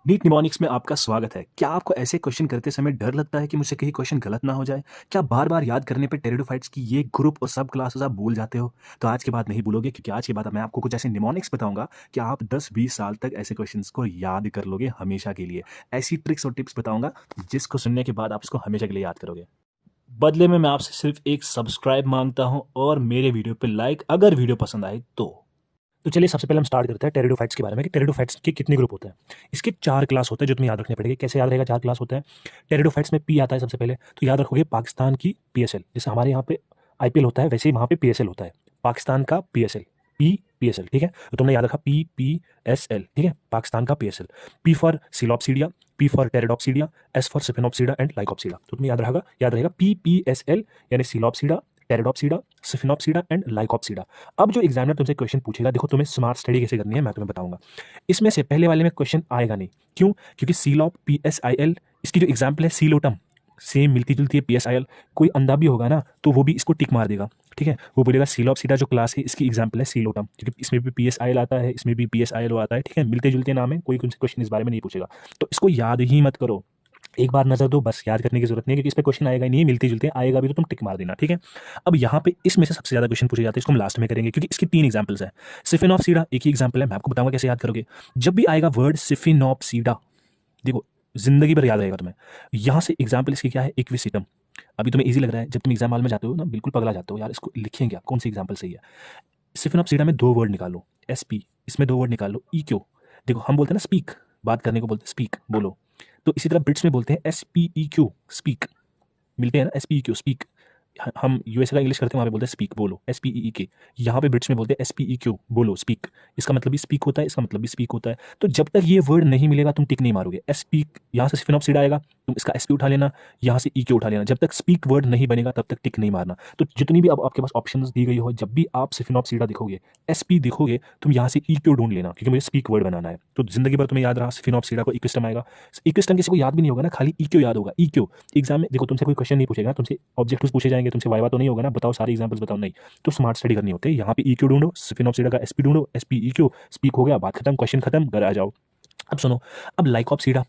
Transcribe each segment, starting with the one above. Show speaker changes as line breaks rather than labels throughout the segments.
NEET mnemonics में आपका स्वागत है। क्या आपको ऐसे क्वेश्चन करते समय डर लगता है कि मुझसे कहीं क्वेश्चन गलत ना हो जाए? क्या बार-बार याद करने पे टेरिडोफाइट्स की ये ग्रुप और सब क्लासेस आप भूल जाते हो? तो आज के बाद नहीं भूलोगे क्योंकि आज के बाद मैं आपको कुछ ऐसे निमोनिक्स बताऊँगा कि आप 10-20 साल तक ऐसे क्वेश्चंस को याद कर लोगे हमेशा के लिए। ऐसी ट्रिक्स और टिप्स बताऊँगा जिसको सुनने के बाद आप उसको हमेशा के लिए याद करोगे। बदले में मैं आपसे सिर्फ एक सब्सक्राइब माँगता हूँ और मेरे वीडियो पे लाइक अगर वीडियो पसंद आए तो। तो चलिए सबसे पहले हम स्टार्ट करते हैं टेरिडोफाइट्स के बारे में कि टेरिडोफाइट्स के कितने ग्रुप होते हैं। इसके 4 क्लास होते हैं जो तुम्हें याद रखने पड़ेंगे। कैसे याद रहेगा 4 क्लास होते हैं? टेरिडोफाइट्स में पी आता है सबसे पहले, तो याद रखोगे पाकिस्तान की पीएसएल। जैसे हमारे यहाँ पे आईपीएल होता है वैसे ही वहाँ पे पीएसएल होता है। पाकिस्तान का पीएसएल, पीएसएल ठीक है? तो तुमने याद रखा पीएसएल ठीक है? पाकिस्तान का PSL. P for Psilopsida, P for Pteropsida, S for Sphenopsida and Lycopsida. तो तुम्हें याद रहेगा पीपीएसएल यानी सिलोप्सीडा, टेरिडोप्सीडा, सिफिनोप्सीडा एंड लाइकोप्सीडा। अब जो एग्जामिनर तुमसे क्वेश्चन पूछेगा, देखो तुम्हें स्मार्ट स्टडी कैसे करनी है मैं तुम्हें बताऊंगा। इसमें से पहले वाले में क्वेश्चन आएगा नहीं। क्यों? क्योंकि सीलॉप पीएसआईएल इसकी जो एग्जाम्पल है सीलोटम, सेम मिलती जुलती है पीएसआईएल। कोई अंधा भी होगा ना तो वो भी इसको टिक मार देगा। ठीक है, वो बोलेगा सीलॉप्सीडा जो क्लास है इसकी एग्जाम्पल है सीलोटम, क्योंकि इसमें भी पीएसआईएल आता है, इसमें भी पीएसआईएल आता है। ठीक है, मिलते जुलते नाम है, कोई तुमसे क्वेश्चन इस बारे में नहीं पूछेगा। तो इसको याद ही मत करो, एक बार नजर दो बस, याद करने की जरूरत नहीं है क्योंकि इस पे क्वेश्चन आएगा ही नहीं, मिलते जुलते आएगा भी तो तुम टिक मार देना। ठीक है, अब यहाँ पे इसमें से सबसे ज्यादा क्वेश्चन पूछे जाते हैं, इसको हम लास्ट में करेंगे क्योंकि इसकी 3 एग्जांपल्स है। सिफिनॉप्सीडा एक ही एग्जांपल है, मैं आपको बताऊंगा कैसे याद करोगे। जब भी आएगा वर्ड सिफिनॉप्सीडा, देखो जिंदगी भर याद रहेगा तुम्हें। यहाँ से एग्जाम्पल इसकी क्या है, इक्विसिटम। अभी तुम्हें इजी लग रहा है, जब तुम एग्जाम हॉल में जाते हो ना बिल्कुल पगला जाते हो यार, इसको लिखें क्या, कौन सी एग्जाम्पल सही है। सिफिनॉप्सीडा में 2 वर्ड निकालो, एसपी, इसमें 2 वर्ड निकालो, ई क्यू। देखो हम बोलते हैं ना स्पीक, बात करने को बोलते हैं स्पीक, बोलो। तो इसी तरह ब्रिट्स में बोलते हैं S P E Q, speak. मिलते हैं ना, S P E Q speak. हम यूएसए का इंग्लिश करते हैं, वहाँ पे बोलते हैं स्पीक, बोलो, एस पी ई के। यहाँ पे ब्रिट्स में बोलते हैं एस पी ई क्यू, बोलो, स्पीक। इसका मतलब भी स्पीक होता है, इसका मतलब भी स्पीक होता है। तो जब तक ये वर्ड नहीं मिलेगा तुम टिक नहीं मारोगे। एस स्पीक, यहाँ से फिनोप्सिड आएगा, तुम इसका एस पी उठा लेना, यहाँ से ई क्यू उठा लेना। जब तक स्पीक वर्ड नहीं बनेगा तब तक टिक नहीं मारना। तो जितनी भी अब आपके पास ऑप्शंस दी गई हो, जब भी आप सिफिनॉप्सीडा दिखोगे, एस पी दिखोगे, तुम यहाँ से ई क्यू ढूंढ लेना क्योंकि मुझे स्पीक वर्ड बनाना है। तो जिंदगी भर तुम्हें याद रहा सिफिनॉप्सीडा को इक्विस्टम आएगा। इक्विस्टम किसी को याद भी नहीं होगा ना, खाली ई क्यू याद होगा, ई क्यू। एग्जाम में देखो तुमसे कोई क्वेश्चन नहीं पूछेगा, तुमसे ऑब्जेक्टिव्स पूछे जाएंगे, तुमसे वाइवा तो नहीं होगा ना, बताओ सारे एग्जांपल्स बताओ, नहीं। तो स्मार्ट स्टडी करनी होती है, यहाँ पे ई क्यू ढूंढो, सिफिनॉप्सीडा का एसपी ढूंढो, एसपी ई क्यू, स्पीक हो गया, बात खत्म, क्वेश्चन खत्म, घर आ जाओ। अब सुनो, अब लाइकोप्सीडा,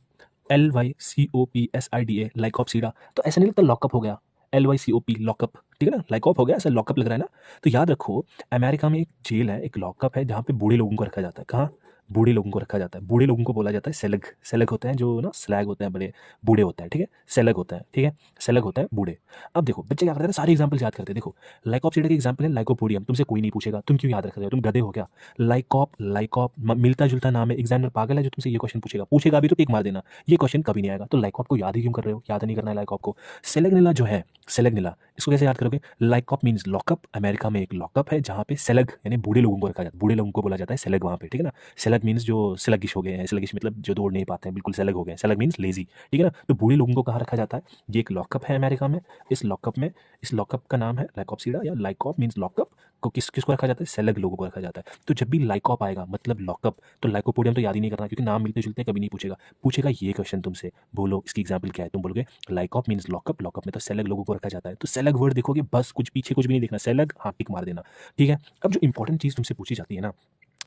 LYCOPSIDA, लाइकोप्सीडा, तो ऐसा नहीं लगता लॉकअप हो गया, LYCOP लॉकअप, ठीक है ना, लाइकअप हो गया, ऐसा लॉकअप लग रहा है ना। तो याद रखो, अमेरिका में एक जेल है, एक लॉकअप है जहाँ पे बूढ़े लोगों को रखा जाता है। कहाँ? बूढ़े लोगों को रखा जाता है। बूढ़े लोगों को बोला जाता है सेलग। सेलग होते हैं जो ना स्लैग होते हैं, बड़े बूढ़े होते हैं, ठीक है, सेलग होता है, ठीक है, सेलग होता है बूढ़े। अब देखो बच्चे क्या करते हैं, सारे एग्जाम्पल याद करते हैं। देखो लाइकोप्सीडा की एग्जाम्पल है लाइकोपोडियम, तुमसे कोई नहीं पूछेगा, तुम क्यों याद रख रहे हो, तुम गधे हो क्या। लाइकॉप, लाइकॉप मिलता जुलता नाम है, एग्जामिनर पागल है जो तुमसे ये क्वेश्चन पूछेगा, पूछेगा भी तो टिक मार देना, ये क्वेश्चन कभी नहीं आएगा। तो लाइकॉप को याद ही क्यों कर रहे हो, याद नहीं करना है लाइकॉप को। सेलेगनिला जो है, सेलेगनिला, इसको कैसे याद करोगे, लाइकॉप मीन्स लॉकअप, अमेरिका में एक लॉकअप है जहाँ पे सेलग यानी बूढ़े लोगों को रखा जाता है, बूढ़े लोगों को बोला जाता है सेलग वहाँ पे, ठीक है ना। सेलग मीन्स जो स्लगिश हो गए हैं, स्लगिश मतलब जो दौड़ नहीं पाते हैं, बिल्कुल सेलग हो गए हैं, सेलग मीन्स लेजी, ठीक है ना। तो बूढ़े लोगों को कहाँ रखा जाता है, ये एक लॉकअप है अमेरिका में। इस लॉकअप का नाम है लाइकोप्सीडा, या लाइकॉप मीन्स लॉकअप को किसको रखा जाता है, सेलग लोगों को रखा जाता है। तो जब भी लाइकॉप आएगा मतलब लॉकअप, तो लाइकोपोडियम तो याद ही नहीं करना क्योंकि नाम मिलते जुलते कभी नहीं पूछेगा। पूछेगा ये क्वेश्चन तुमसे, बोलो इसकी एग्जाम्पल क्या है, तुम बोलोगे लाइकॉप मीन्स लॉकअप, लॉकअप में तो सेलग लोगों को रखा जाता है। तो सेलग वर्ड देखोगे बस, कुछ पीछे कुछ भी नहीं देखना, सेलग हाँ टिक मार देना, ठीक है। अब जो इंपॉर्टेंट चीज़ तुमसे पूछी जाती है ना,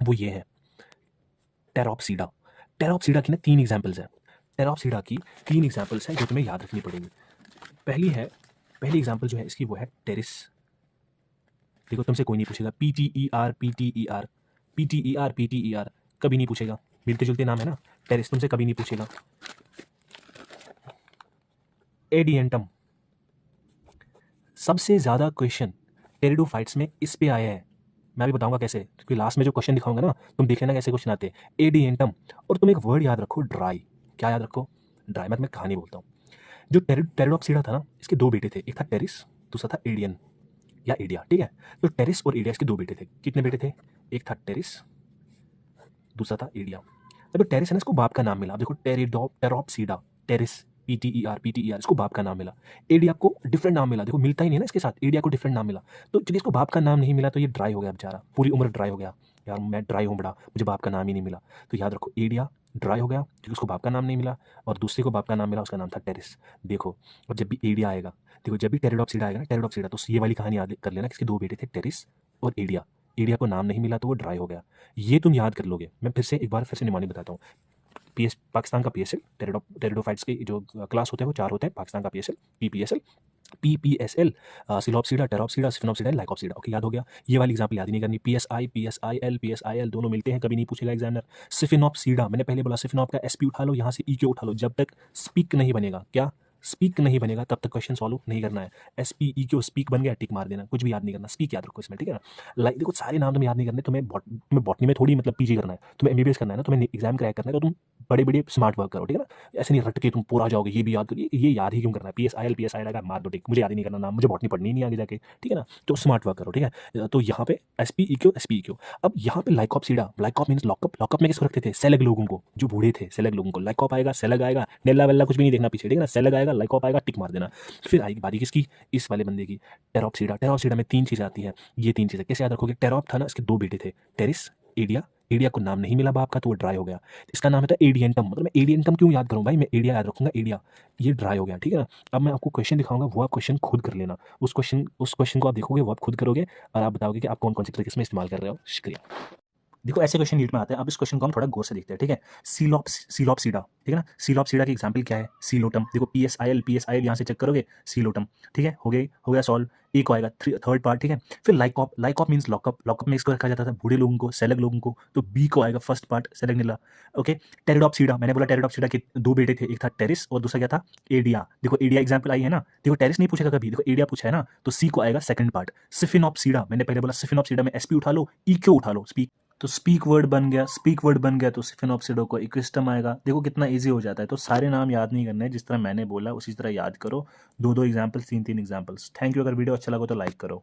वो ये है टेरोप्सीडा। टेरोप्सीडा की ना 3 एग्जाम्पल्स है, टेरोप्सीडा की 3 एग्जाम्पल्स है जो तुम्हें याद रखनी पड़ेगी। पहली एग्जाम्पल जो है इसकी वो है टेरिस। देखो तुमसे कोई नहीं पूछेगा, PTER PTER PTER PTER, कभी नहीं पूछेगा, मिलते जुलते नाम है ना। टेरिस तुमसे कभी नहीं पूछेगा। एडियंटम, सबसे ज़्यादा क्वेश्चन टेरिडोफाइट्स में इस पे आया है, मैं भी बताऊंगा कैसे, क्योंकि लास्ट में जो क्वेश्चन दिखाऊंगा ना तुम देख लेना कैसे क्वेश्चन आते हैं। एडियंटम, और तुम एक वर्ड याद रखो, ड्राई। क्या याद रखो, ड्राई। मैं तुम्हें कहानी बोलता हूँ। जो टेरिडोप्सीडा था ना, इसके 2 बेटे थे, एक था टेरिस, दूसरा था एडियन या एडिया, ठीक है। तो टेरिस और एडिया इसके 2 बेटे थे। कितने बेटे थे, एक था टेरिस, दूसरा था एडिया। अब टेरिस है ना, इसको बाप का नाम मिला। अब देखो टेरोप्सीडा, टेरिस, PTER इसको बाप का नाम मिला। एडिया को डिफरेंट नाम मिला, देखो मिलता ही नहीं ना इसके साथ, एडिया को डिफरेंट नाम मिला। तो चलिए इसको बाप का नाम नहीं मिला तो ये ड्राई हो गया बेचारा, पूरी उम्र ड्राई हो गया, यार मैं ड्राई हूँ बड़ा, मुझे बाप का नाम ही नहीं मिला। तो याद रखो एडिया ड्राई हो गया क्योंकि उसको बाप का नाम नहीं मिला, और दूसरे को बाप का नाम मिला, उसका नाम था टेरिस। देखो और जब भी एडिया आएगा, देखो जब भी टेरिडोप्सीडा आएगा ना, टेरिडोप्सीडा, तो ये वाली कहानी याद कर लेना, इसके 2 बेटे थे टेरिस और एडिया। एडिया को नाम नहीं मिला तो वो ड्राई हो गया, ये तुम याद कर लोगे। मैं फिर से एक बार फिर से निमानी बताता हूँ। पाकिस्तान का PSL, टेरिडोफाइट्स के जो क्लास होते हैं वो 4 होते हैं, पाकिस्तान का PSL, PPSL, PPSL, Psilopsida, Pteropsida, Sphenopsida, Lycopsida. Okay, याद हो गया। ये वाली एग्जाम्पल याद ही नहीं करनी। PSIL दोनों मिलते हैं, कभी नहीं पूछेगा एग्जामिनर। सिफिनोप्सिडा, मैंने पहले बोला सिफिनॉप का SP उठा लो, यहाँ से EQ उठा लो, जब तक स्पीक नहीं बनेगा, क्या स्पीक नहीं बनेगा तब तक क्वेश्चन सॉल्व नहीं करना है। SPEQ स्पीक बन गया, टिक मार देना, कुछ भी याद नहीं करना, स्पीक याद रखो इसमें, ठीक है ना। लाइक देखो, सारे नाम तुम्हें याद नहीं करने, तुम्हें बॉटनी में थोड़ी मतलब PG करना है, तुम्हें MBBS करना है ना, तुम्हें एग्जाम क्रैक करना है, तो तुम बड़े बड़े स्मार्ट वर्क करो, ठीक है ना। ऐसे नहीं रट के तुम पूरा जाओगे, ये भी याद करिए, ये याद ही क्यों करना है। PSIL का मार दो टिक, मुझे याद ही नहीं करना नाम, मुझे बॉटनी पढ़नी ही नहीं आगे जाके, ठीक है ना। तो स्मार्ट वर्क करो, ठीक है। तो यहाँ पे SPEQ। अब यहाँ पे लाइकोप्सिडा, लाइकॉप मीन्स लॉकअप। लॉकअप में किसको रखते थे? सेलेग लोगों को, जो बूढ़े थे, सेलेग लोगों को। लाइकॉप आएगा, सेलेग आएगा, नेल्ला वेल्ला कुछ भी नहीं देखना पीछे, ठीक है ना। सेलेग आएगा, लाइकॉप आएगा, टिक मार देना। फिर आएगी बारी किसकी? इस वाले बंदे की, टेरोप्सिडा। टेरोप्सिडा में 3 चीज़ आती है, ये 3 चीज़ें कैसे याद रखोगे? टेरोप था ना, इसके 2 बेटे थे, टेरिस, एडिया। एडिया को नाम नहीं मिला बाप का तो वो ड्राई हो गया, इसका नाम है एडियंटम। मतलब मैं एडियंटम क्यों याद करूँ भाई, मैं एडिया याद रखूंगा, एडिया, ये ड्राई हो गया, ठीक है ना। अब मैं आपको क्वेश्चन दिखाऊंगा, वो आप क्वेश्चन खुद कर लेना। उस क्वेश्चन को आप देखोगे, वो आप खुद करोगे और आप बताओगे कि आप कौन कौन से तरीके में इस्तेमाल कर रहे हो। शुक्रिया। देखो, ऐसे क्वेश्चन नीट में आते हैं। अब इस क्वेश्चन को हम थोड़ा गौर से देखते हैं, ठीक है। सीलोप्सिडा, ठीक है ना। सीलोप्सिडा की एग्जांपल क्या है? सीलोटम। देखो, PSIL यहाँ से चेक करोगे, सीलोटम, ठीक है। हो गया सॉल्व। ए को आएगा थर्ड पार्ट, ठीक है। फिर लाइकॉप, लाइकॉप मीन्स लॉकअप। लॉकअप में इसको रखा जाता था बूढ़े लोगों को, सेलेग लोगों को, तो बी को आएगा फर्स्ट पार्ट, सेलेग नीला। ओके। टेरिडोप्सिडा, मैंने बोला टेरिडोप्सिडा के 2 बेटे थे, एक था टेरिस और दूसरा क्या था? एडिया। देखो, एडिया एग्जाम्पल आई है ना, देखो टेरिस नहीं पूछेगा कभी, देखो एडिया पूछा है ना, तो सी को आएगा सेकंड पार्ट। सिफिनोप्सिडा, मैंने पहले बोला सिफिनोप्सिडा में SP उठा लो, EQ उठा लो, स्पीक। तो स्पीक वर्ड बन गया तो सिफिनोप्सिडो को इक्विस्टम आएगा। देखो कितना इजी हो जाता है। तो सारे नाम याद नहीं करने, जिस तरह मैंने बोला उसी तरह याद करो। 2 एग्जाम्पल्स, 3 एग्जाम्पल्स। Thank you. अगर वीडियो अच्छा लगा तो लाइक करो।